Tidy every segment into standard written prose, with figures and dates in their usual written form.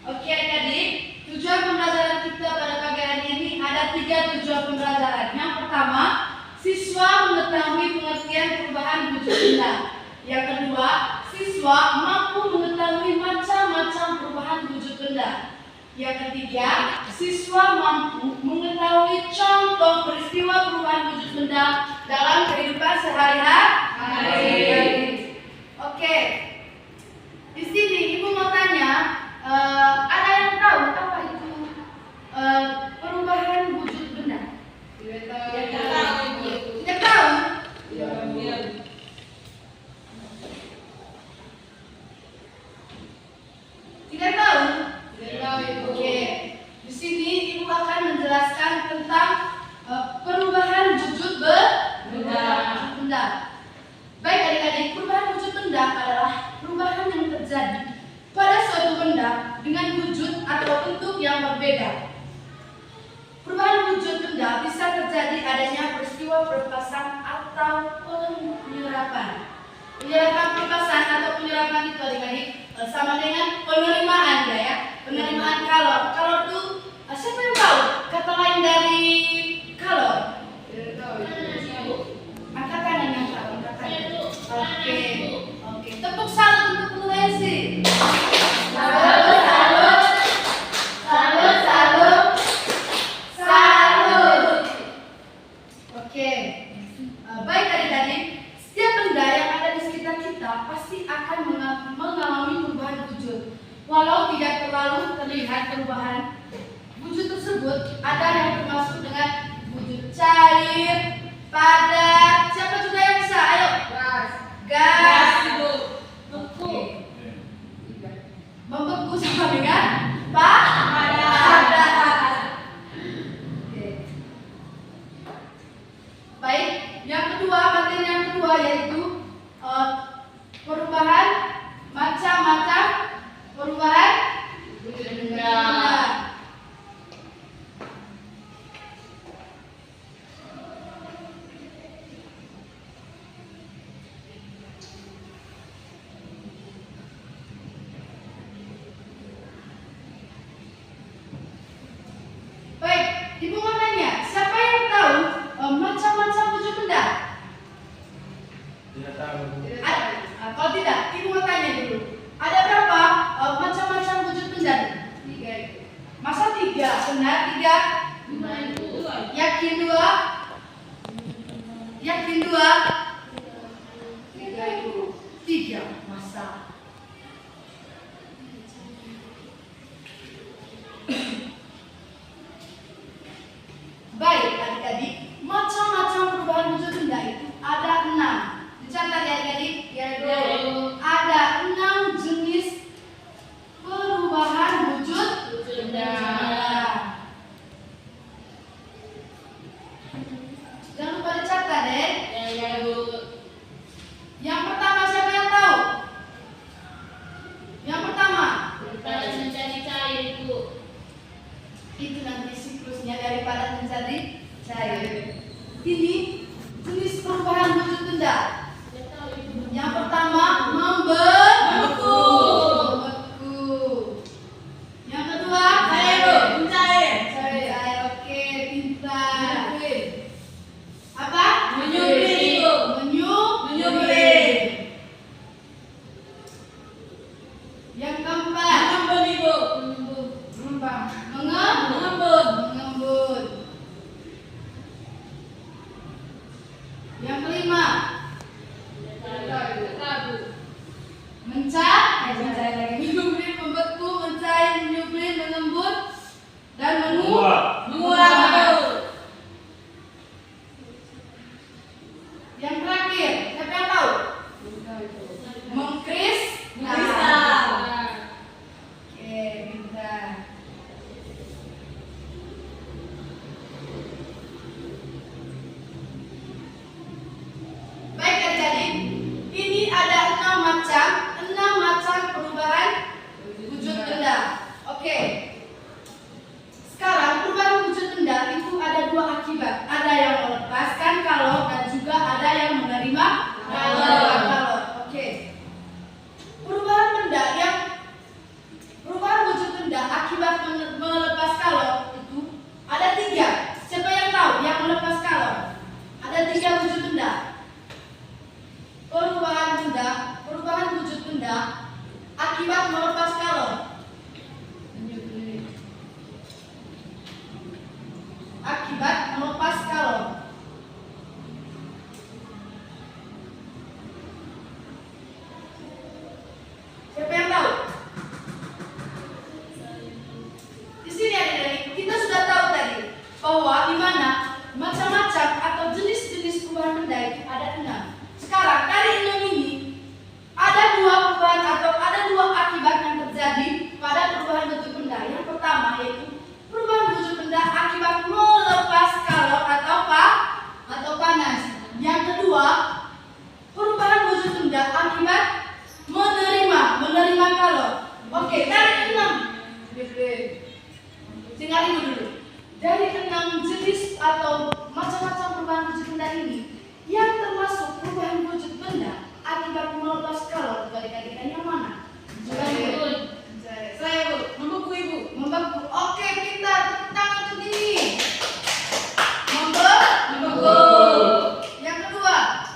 Oke adik-adik, tujuan pembelajaran kita pada pagi hari ini ada 3 tujuan pembelajaran. Yang pertama, siswa mengetahui pengertian perubahan wujud benda. Yang kedua, siswa mampu mengetahui macam-macam perubahan wujud benda. Yang ketiga, siswa mampu mengetahui contoh peristiwa perubahan wujud benda dalam kehidupan sehari-hari. Oke, di sini ibu mau tanya. Ada yang tahu apa itu perubahan wujud benda? Tidak tahu. Tidak tahu? Tidak tahu? Tidak tahu. Oke. Di sini ibu akan menjelaskan tentang perubahan wujud benda. Baik adik-adik, perubahan wujud benda adalah perubahan yang terjadi pada suatu benda dengan wujud atau bentuk yang berbeda. Perubahan wujud benda bisa terjadi adanya peristiwa perluasan atau penyerapan. Penyerapan perluasan atau penyerapan itu adik-adik sama dengan penerimaan ya. Penerimaan kalor. Kalor itu siapa yang tahu kata lain dari kalor? Angkat tangan yang tahu. Oke. Tepuk salut untuk Bu Lensi. Salut. Oke. Baik adik-adik, setiap benda yang ada di sekitar kita pasti akan mengalami perubahan wujud. Walau tidak terlalu terlihat perubahan wujud tersebut, ada yang termasuk dengan wujud cair, padat. Siapa juga yang bisa? Ayo. Gas. Membeku sama dengan padat. Baik, yang kedua, materi yang kedua yaitu perubahan macam-macam perubahan benda. Oke. Dengar ibu dulu. Dari 6 jenis atau macam-macam perubahan wujud benda ini, yang termasuk perubahan wujud benda akibat melepas kalor adik-adik yang mana? Saya Bu. Membeku ibu. Membeku. Oke, pintar. Tepuk tangan untuk ini. Membeku. Yang kedua.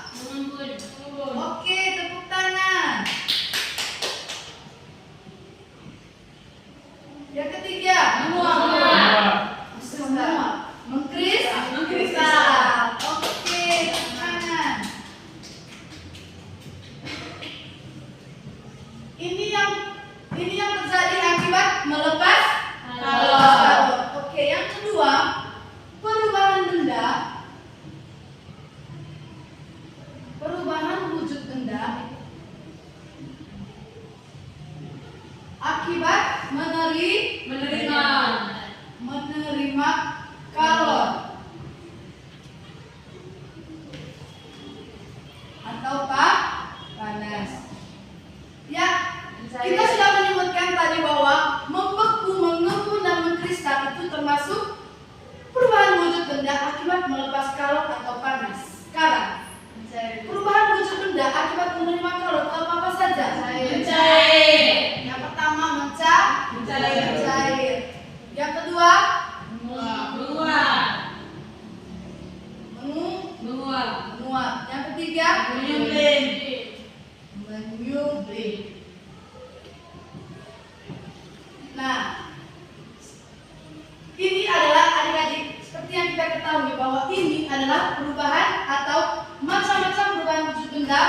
Oke, tepuk tangan. Yang ketiga. Mengkristal. Oke, tepuk tangan. Ini yang terjadi akibat melepas kalor. Oke, yang kedua, perubahan wujud benda akibat menerima kalor atau panas. Ya, kita sudah menyebutkan tadi bahwa membeku, mengembun dan mengkristal itu termasuk perubahan wujud benda akibat melepas kalor atau panas. Sekarang, perubahan wujud benda akibat menerima kalor atau apa saja? Mencair. Yang pertama mencair. Yang kedua menguap. Yang ketiga menyublim. Nah, ini adalah adik-adik seperti yang kita ketahui bahwa ini adalah perubahan atau macam-macam perubahan wujud benda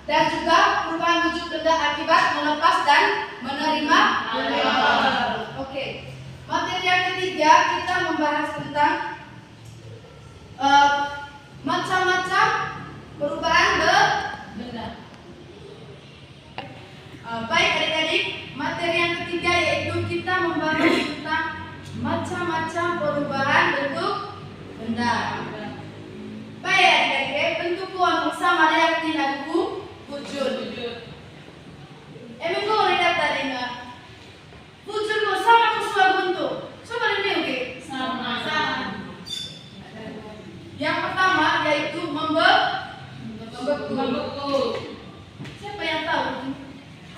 dan juga perubahan wujud benda akibat melepas dan menerima kalor. Oke. Materi yang ketiga kita membahas tentang macam-macam perubahan benda. Baik adik-adik, materi yang ketiga yaitu kita membahas tentang macam-macam perubahan bentuk benda. Baik adik-adik, bentuk pohon sama ada yang buku wujud. Emang kau lihat tadi nggak? Wujud kau sama sesuatu bentuk. Coba lihat oke. Sama. Yang pertama yaitu membeku. Siapa yang tahu?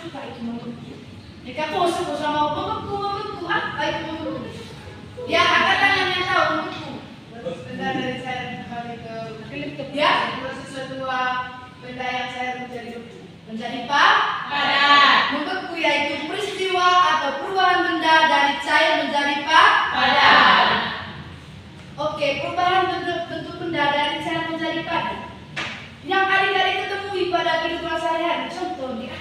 Apa itu membeku? Jika kau sebut sama membeku, apa itu membeku? Ya, angkat tangan yang tahu membeku. Benda dari saya kembali ke Philip ya, sesuatu benda yang saya menjadi padat. Membeku yaitu peristiwa atau perubahan benda dari cair menjadi padat. Oke, perubahan bentuk benda dari cair menjadi padat. Yang adik-adik ketemui pada kehidupan sehari-hari, contohnya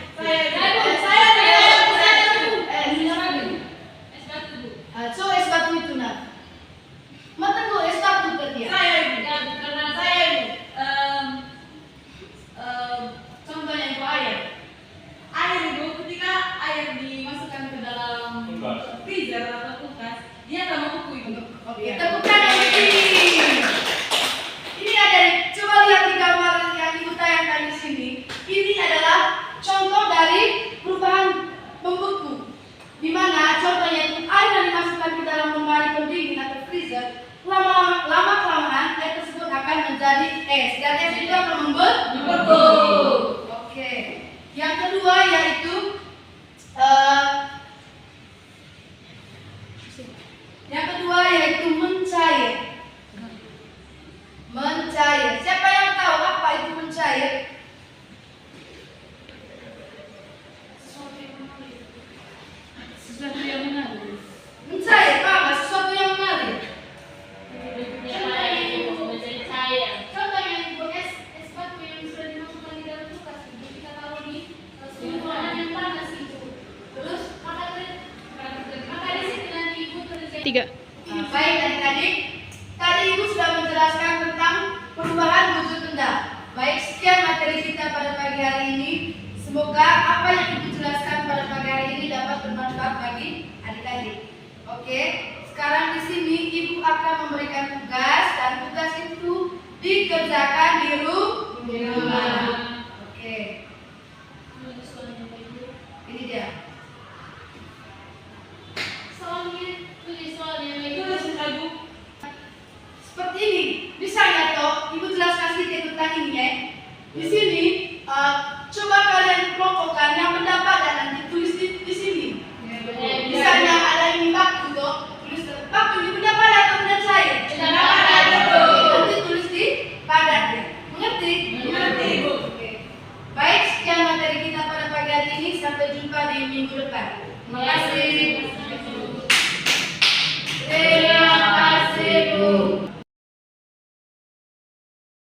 es batu itu nak. Mata kau es batu ke dia. Contohnya itu air. Air itu ketika air dimasukkan ke dalam freezer atau kulkas, dia akan membeku itu. Oke, tepuk tangan ini. Ini ada, coba lihat di gambar yang ibu tayangkan di sini. Ini adalah contoh dari perubahan membeku. Di mana contohnya itu air yang dimasukkan ke dalam lemari pendingin atau freezer, lama kelamaan air tersebut akan menjadi es dan es itu akan membeku. Oke. Yang kedua yaitu mencair. Siapa yang tahu apa itu mencair? Sesuatu yang mengalir. Mencair, apa? Sesuatu yang mengalir. Contohnya itu es batu yang sudah dimasukkan di dalam kulkas. Kita taruh di suhu ruangan yang panas itu. Terus maka di situ nanti ibu terjadi. Baik adik-adik, tadi ibu sudah menjelaskan tentang perubahan wujud benda. Baik, sekian materi kita pada pagi hari ini. Semoga apa yang ibu jelaskan pada pagi hari ini dapat bermanfaat bagi adik-adik. Oke, sekarang di sini ibu akan memberikan tugas dan tugas itu dikerjakan di rumah. Oke.